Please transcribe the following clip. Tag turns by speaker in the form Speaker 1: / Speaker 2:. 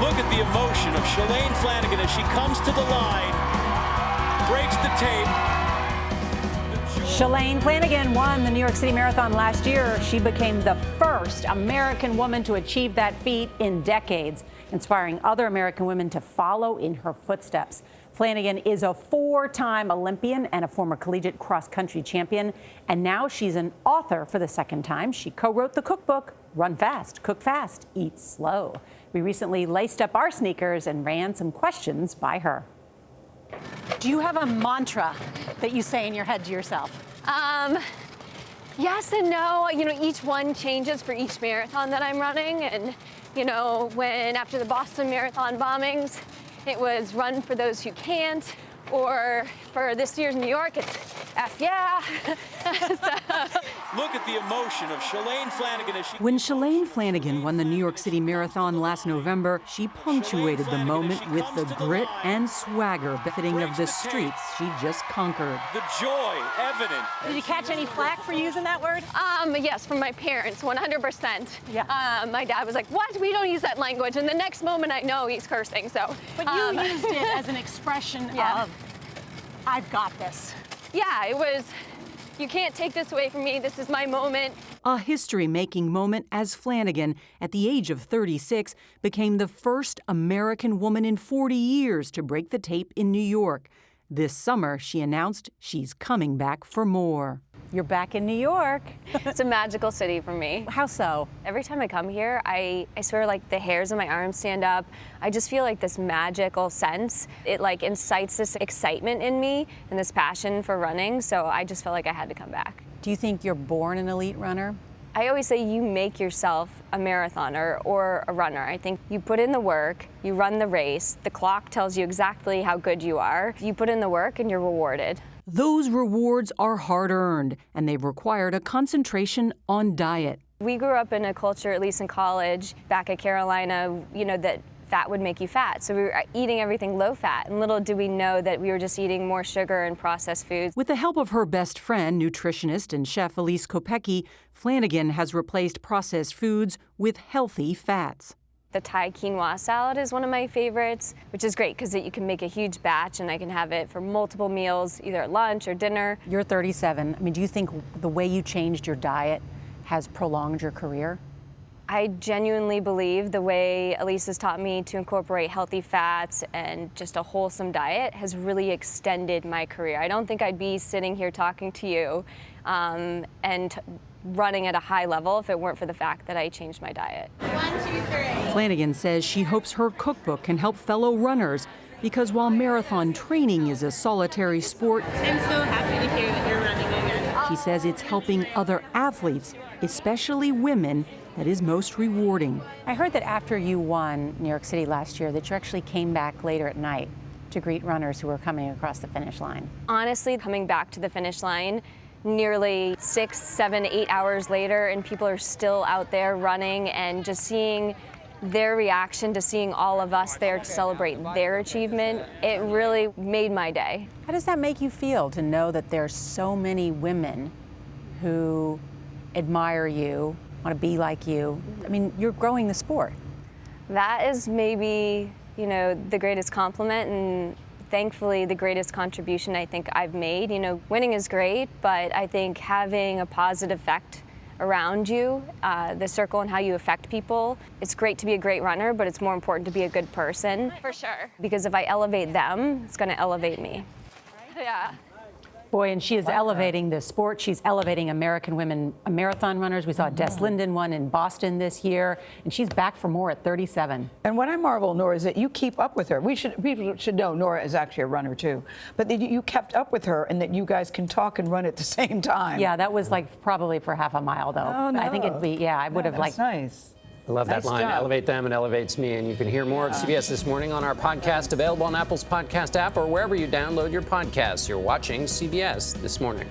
Speaker 1: Look at the emotion of Shalane Flanagan as she comes to the line, breaks the tape.
Speaker 2: Shalane Flanagan won the New York City Marathon last year. She became the first American woman to achieve that feat in decades, inspiring other American women to follow in her footsteps. Flanagan is a four-time Olympian and a former collegiate cross-country champion, and now she's an author for the second time. She co-wrote the cookbook, Run Fast, Cook Fast, Eat Slow. We recently laced up our sneakers and ran some questions by her. Do you have a mantra that you say in your head to yourself?
Speaker 3: Yes and no. You know, each one changes for each marathon that I'm running. And, you know, when after the Boston Marathon bombings, it was run for those who can't. Or for this year's New York, it's F yeah.
Speaker 1: Look at the emotion of Shalane Flanagan as she...
Speaker 4: When Shalane Flanagan won the New York City Marathon last November, she punctuated the moment with the grit and swagger befitting of the streets she just conquered.
Speaker 1: The joy evident.
Speaker 2: Did you catch any flack for using that word?
Speaker 3: Yes, from my parents, 100%.
Speaker 2: Yeah.
Speaker 3: My dad was like, what? We don't use that language. And the next moment I know he's cursing, so.
Speaker 2: But you used it as an expression of, I've got this.
Speaker 3: Yeah, it was, you can't take this away from me. This is my moment.
Speaker 4: A history-making moment as Flanagan, at the age of 36, became the first American woman in 40 years to break the tape in New York. This summer, she announced she's coming back for more.
Speaker 2: You're back in New York.
Speaker 3: It's a magical city for me.
Speaker 2: How so?
Speaker 3: Every time I come here, I swear like the hairs on my arms stand up. I just feel like this magical sense. It like incites this excitement in me and this passion for running. So I just felt like I had to come back.
Speaker 2: Do you think you're born an elite runner?
Speaker 3: I always say you make yourself a marathoner or a runner. I think you put in the work, you run the race, the clock tells you exactly how good you are. You put in the work and you're rewarded.
Speaker 4: Those rewards are hard-earned, and they've required a concentration on diet.
Speaker 3: We grew up in a culture, at least in college, back at Carolina, you know, that fat would make you fat. So we were eating everything low-fat, and little did we know that we were just eating more sugar and processed foods.
Speaker 4: With the help of her best friend, nutritionist and chef Elise Kopecki, Flanagan has replaced processed foods with healthy fats.
Speaker 3: The Thai quinoa salad is one of my favorites, which is great because you can make a huge batch and I can have it for multiple meals, either at lunch or dinner.
Speaker 2: You're 37. I mean, do you think the way you changed your diet has prolonged your career?
Speaker 3: I genuinely believe the way Elise has taught me to incorporate healthy fats and just a wholesome diet has really extended my career. I don't think I'd be sitting here talking to you and running at a high level if it weren't for the fact that I changed my diet.
Speaker 5: 1, 2, 3.
Speaker 4: Flanagan says she hopes her cookbook can help fellow runners because while marathon training is a solitary sport,
Speaker 5: I'm so happy to hear that you're running again.
Speaker 4: she says it's helping other athletes, especially women, that is most rewarding.
Speaker 2: I heard that after you won New York City last year that you actually came back later at night to greet runners who were coming across the finish line.
Speaker 3: Honestly, coming back to the finish line nearly 6, 7, 8 hours later and people are still out there running and just seeing their reaction to seeing all of us there to celebrate their achievement, it really made my day.
Speaker 2: How does that make you feel to know that there's so many women who admire you, want to be like you? I mean, you're growing the sport.
Speaker 3: That is maybe, you know, the greatest compliment and thankfully the greatest contribution I think I've made. You know, winning is great, but I think having a positive effect around you, the circle and how you affect people, it's great to be a great runner, but it's more important to be a good person. For sure. Because if I elevate them, it's going to elevate me. Yeah.
Speaker 2: Boy, and she is elevating the sport. She's elevating American women marathon runners. We saw Des Linden won in Boston this year, and she's back for more at 37.
Speaker 6: And what I marvel, Norah, is that you keep up with her. People should know Norah is actually a runner too, but that you kept up with her and that you guys can talk and run at the same time.
Speaker 2: Yeah, that was like probably for half a mile though.
Speaker 6: Oh, no.
Speaker 2: I think it'd be, yeah, I would have
Speaker 6: That's
Speaker 2: liked.
Speaker 6: nice.
Speaker 7: I love that
Speaker 6: Nice
Speaker 7: line,
Speaker 6: job.
Speaker 7: elevate them and elevates me. And you can hear more of CBS This Morning on our podcast, available on Apple's podcast app or wherever you download your podcasts. You're watching CBS This Morning.